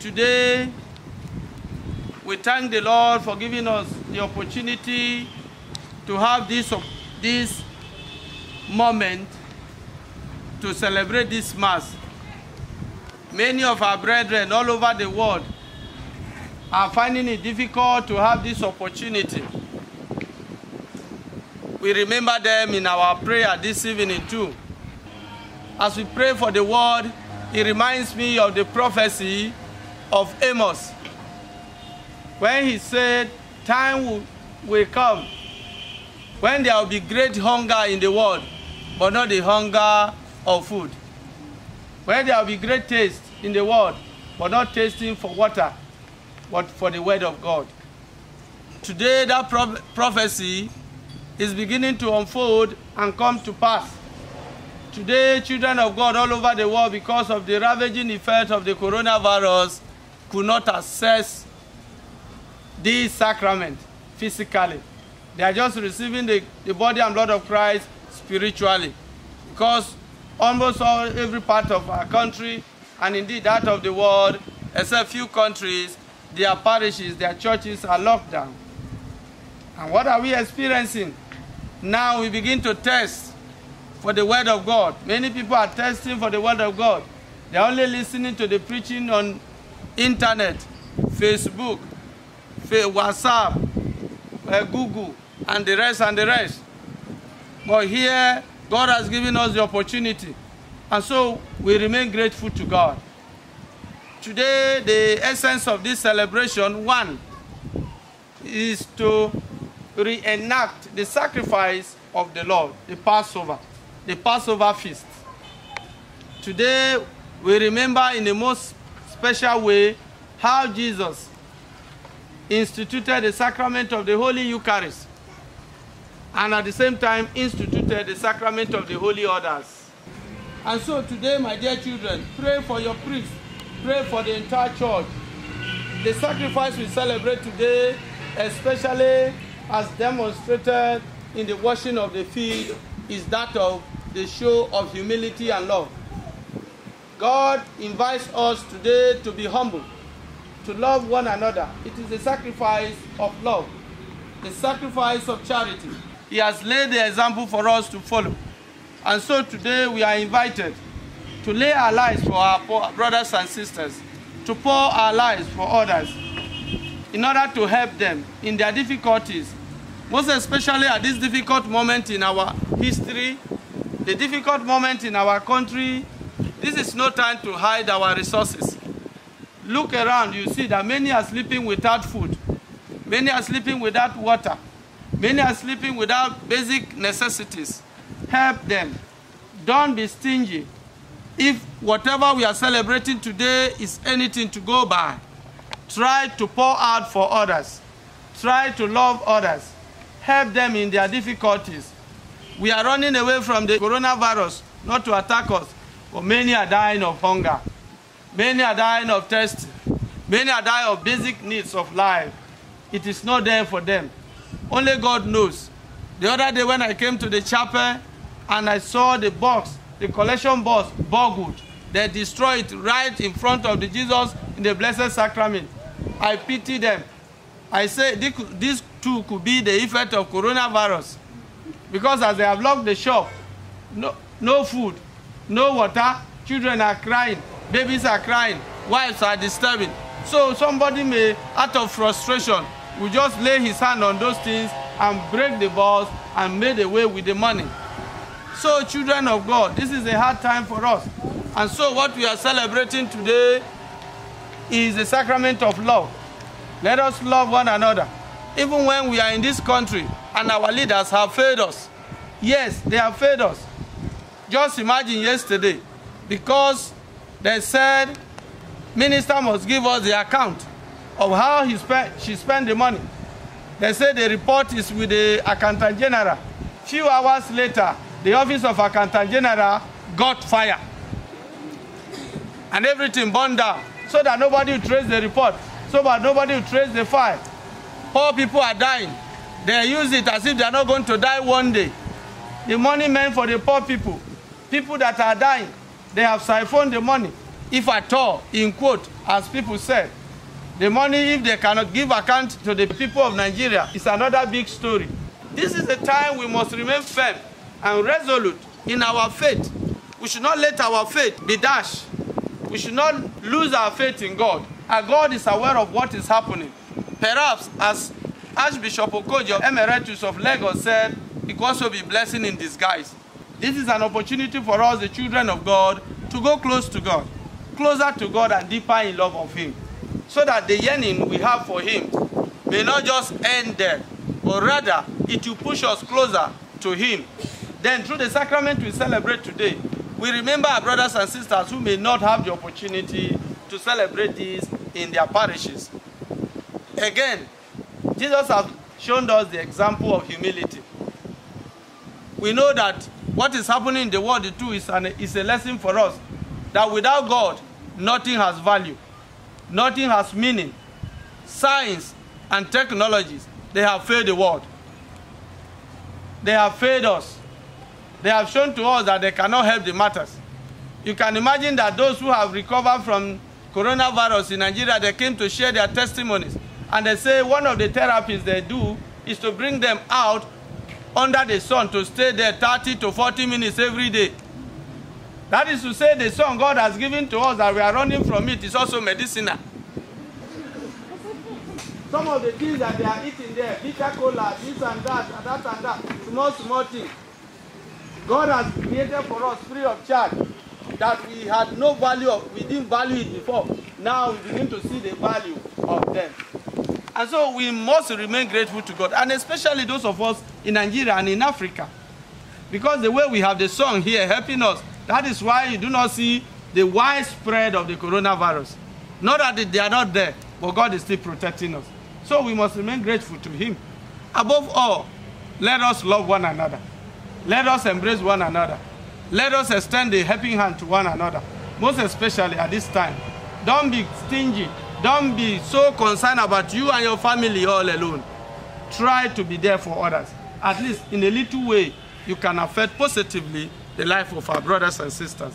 Today, we thank the Lord for giving us the opportunity to have this moment to celebrate this Mass. Many of our brethren all over the world are finding it difficult to have this opportunity. We remember them in our prayer this evening too. As we pray for the world, it reminds me of the prophecy of Amos, when he said, time will come when there will be great hunger in the world, but not the hunger of food. When there will be great taste in the world, but not tasting for water, but for the word of God. Today, that prophecy is beginning to unfold and come to pass. Today, children of God all over the world, because of the ravaging effect of the coronavirus, could not access this sacrament physically. They are just receiving the body and blood of Christ spiritually. Because almost every part of our country, and indeed that of the world, except few countries, their parishes, their churches are locked down. And what are we experiencing? Now we begin to test for the word of God. Many people are testing for the word of God. They're only listening to the preaching on internet, Facebook, WhatsApp, Google, and the rest. But here, God has given us the opportunity. And so we remain grateful to God. Today, the essence of this celebration, one, is to reenact the sacrifice of the Lord, the Passover feast. Today, we remember in the most special way how Jesus instituted the sacrament of the Holy Eucharist, and at the same time instituted the sacrament of the Holy Orders. And so today, my dear children, pray for your priest, pray for the entire church. The sacrifice we celebrate today, especially as demonstrated in the washing of the feet, is that of the show of humility and love. God invites us today to be humble, to love one another. It is a sacrifice of love, a sacrifice of charity. He has laid the example for us to follow. And so today we are invited to lay our lives for our brothers and sisters, to pour our lives for others, in order to help them in their difficulties, most especially at this difficult moment in our history, the difficult moment in our country. This is no time to hide our resources. Look around, you see that many are sleeping without food. Many are sleeping without water. Many are sleeping without basic necessities. Help them. Don't be stingy. If whatever we are celebrating today is anything to go by, try to pour out for others. Try to love others. Help them in their difficulties. We are running away from the coronavirus, not to attack us, but many are dying of hunger. Many are dying of thirst. Many are dying of basic needs of life. It is not there for them. Only God knows. The other day when I came to the chapel and I saw the box, the collection box, boggled, they destroyed it right in front of the Jesus in the Blessed Sacrament. I pity them. I say this too could be the effect of coronavirus. Because as they have locked the shop, no food, no water, children are crying, babies are crying, wives are disturbing. So somebody may, out of frustration, will just lay his hand on those things and break the balls and make away with the money. So children of God, this is a hard time for us. And so what we are celebrating today is the sacrament of love. Let us love one another. Even when we are in this country and our leaders have failed us. Yes, they have failed us. Just imagine yesterday, because they said minister must give us the account of how she spent the money. They said the report is with the Accountant General. Few hours later, the office of Accountant General got fire. And everything burned down, so that nobody will trace the report, so that nobody will trace the file. Poor people are dying. They use it as if they are not going to die one day. The money meant for the poor people, people that are dying, they have siphoned the money. if at all, in quote, as people said. The money, if they cannot give account to the people of Nigeria, is another big story. This is the time we must remain firm and resolute in our faith. We should not let our faith be dashed. We should not lose our faith in God. Our God is aware of what is happening. Perhaps, as Archbishop Okojo, Emeritus of Lagos, said, it could also be blessing in disguise. This is an opportunity for us, the children of God, to go close to God, closer to God and deeper in love of Him, so that the yearning we have for Him may not just end there, but rather it will push us closer to Him. Then through the sacrament we celebrate today, we remember our brothers and sisters who may not have the opportunity to celebrate this in their parishes. Again, Jesus has shown us the example of humility. We know that what is happening in the world too is a lesson for us, that without God, nothing has value, nothing has meaning. Science and technologies, they have failed the world. They have failed us. They have shown to us that they cannot help the matters. You can imagine that those who have recovered from coronavirus in Nigeria, they came to share their testimonies. And they say one of the therapies they do is to bring them out under the sun to stay there 30 to 40 minutes every day. That is to say, the sun God has given to us that we are running from it is also medicinal. Some of the things that they are eating there, bitter cola, this and that, small things, God has created for us free of charge, that we had no value of, we didn't value it before. Now we begin to see the value of them. And so we must remain grateful to God, and especially those of us in Nigeria and in Africa. Because the way we have the sun here helping us, that is why you do not see the widespread of the coronavirus. Not that they are not there, but God is still protecting us. So we must remain grateful to Him. Above all, let us love one another. Let us embrace one another. Let us extend a helping hand to one another, most especially at this time. Don't be stingy. Don't be so concerned about you and your family all alone. Try to be there for others. At least in a little way, you can affect positively the life of our brothers and sisters.